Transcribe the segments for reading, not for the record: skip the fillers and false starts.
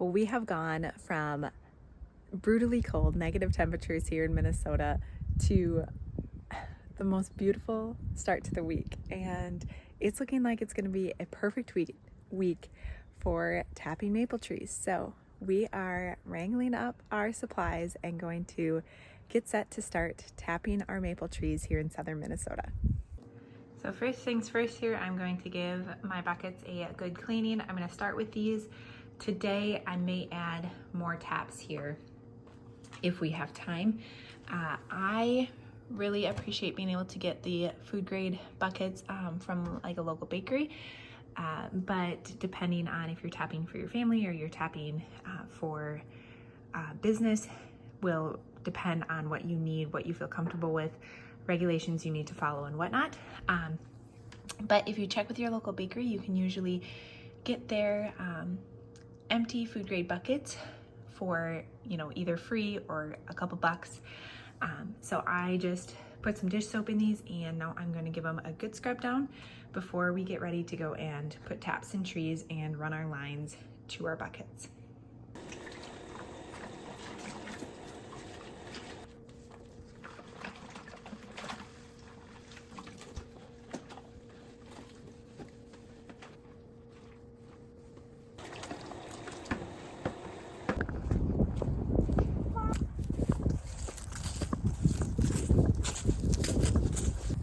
Well, we have gone from brutally cold, negative temperatures here in Minnesota to the most beautiful start to the week. And it's looking like it's going to be a perfect week for tapping maple trees. So we are wrangling up our supplies and going to get set to start tapping our maple trees here in southern Minnesota. So first things first here, I'm going to give my buckets a good cleaning. I'm going to start with these. Today I may add more taps here if we have time. I really appreciate being able to get the food grade buckets from like a local bakery. But depending on if you're tapping for your family or you're tapping for business will depend on what you need, what you feel comfortable with, regulations you need to follow and whatnot. But if you check with your local bakery, you can usually get their empty food grade buckets for, either free or a couple bucks. So I just put some dish soap in these, and now I'm going to give them a good scrub down before we get ready to go and put taps in trees and run our lines to our buckets.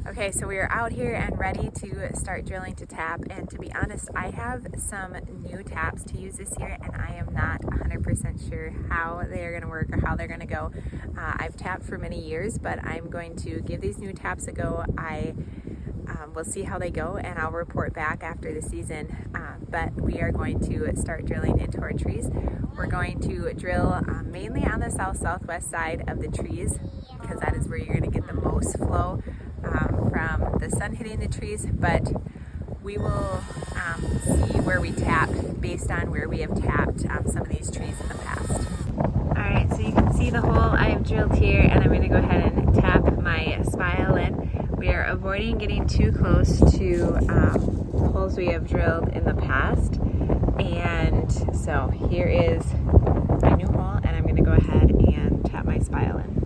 Okay, so we are out here and ready to start drilling to tap, and to be honest, I have some new taps to use this year and I am not 100% sure how they are going to work or how they're going to go. I've tapped for many years, but I'm going to give these new taps a go. I will see how they go and I'll report back after the season, but we are going to start drilling into our trees. We're going to drill mainly on the southwest side of the trees because that is where you're going to get the most flow from the sun hitting the trees, but we will see where we tap based on where we have tapped some of these trees in the past. Alright, so you can see the hole I have drilled here, and I'm going to go ahead and tap my spile in. We are avoiding getting too close to holes we have drilled in the past, and so here is my new hole, and I'm going to go ahead and tap my spile in.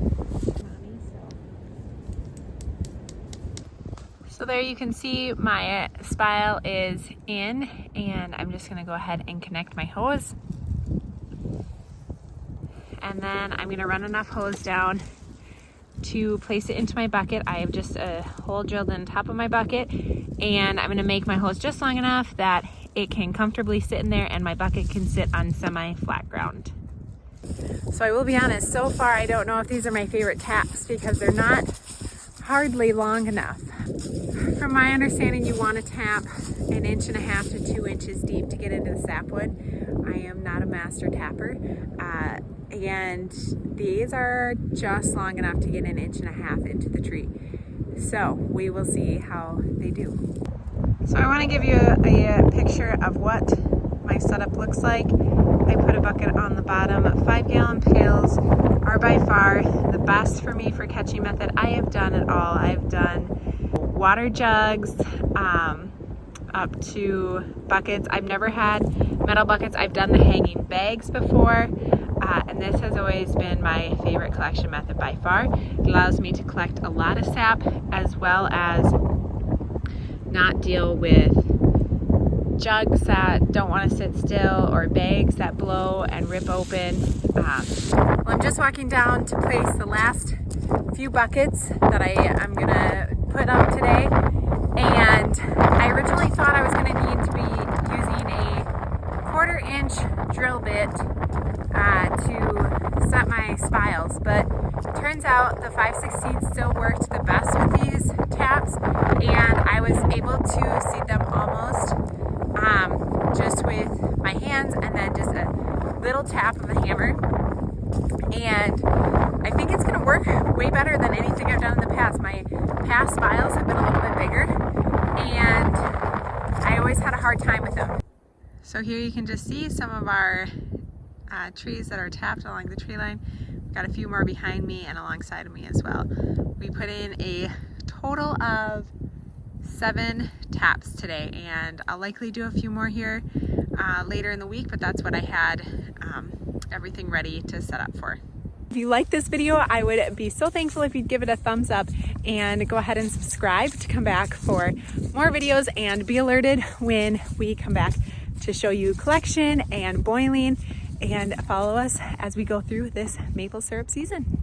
So there you can see my spile is in, and I'm just gonna go ahead and connect my hose. And then I'm gonna run enough hose down to place it into my bucket. I have just a hole drilled in the top of my bucket, and I'm gonna make my hose just long enough that it can comfortably sit in there and my bucket can sit on semi-flat ground. So I will be honest, so far I don't know if these are my favorite taps because they're not hardly long enough. From my understanding, you want to tap 1.5 to 2 inches deep to get into the sapwood. I am not a master tapper, and these are just long enough to get 1.5 inches into the tree. So we will see how they do. So I want to give you a picture of what my setup looks like. I put a bucket on the bottom. 5-gallon pails are by far the best for me for catching method. I have done it all. I've done water jugs up to buckets. I've never had metal buckets. I've done the hanging bags before, and this has always been my favorite collection method by far. It allows me to collect a lot of sap as well as not deal with jugs that don't want to sit still or bags that blow and rip open. Well, I'm just walking down to place the last few buckets that I'm gonna put up today, and I originally thought I was gonna need to be using a 1/4-inch drill bit to set my spiles, but it turns out the 5/16 still worked the best with these taps, and I was able to seat them almost just with my hands and then just a little tap of a hammer. And I think it's going to work way better than anything I've done in the past. My past spiles have been a little bit bigger, and I always had a hard time with them. So here you can just see some of our trees that are tapped along the tree line. We've got a few more behind me and alongside of me as well. We put in a total of 7 taps today, and I'll likely do a few more here later in the week, but that's what I had everything ready to set up for. If you like this video, I would be so thankful if you'd give it a thumbs up and go ahead and subscribe to come back for more videos and be alerted when we come back to show you collection and boiling, and follow us as we go through this maple syrup season.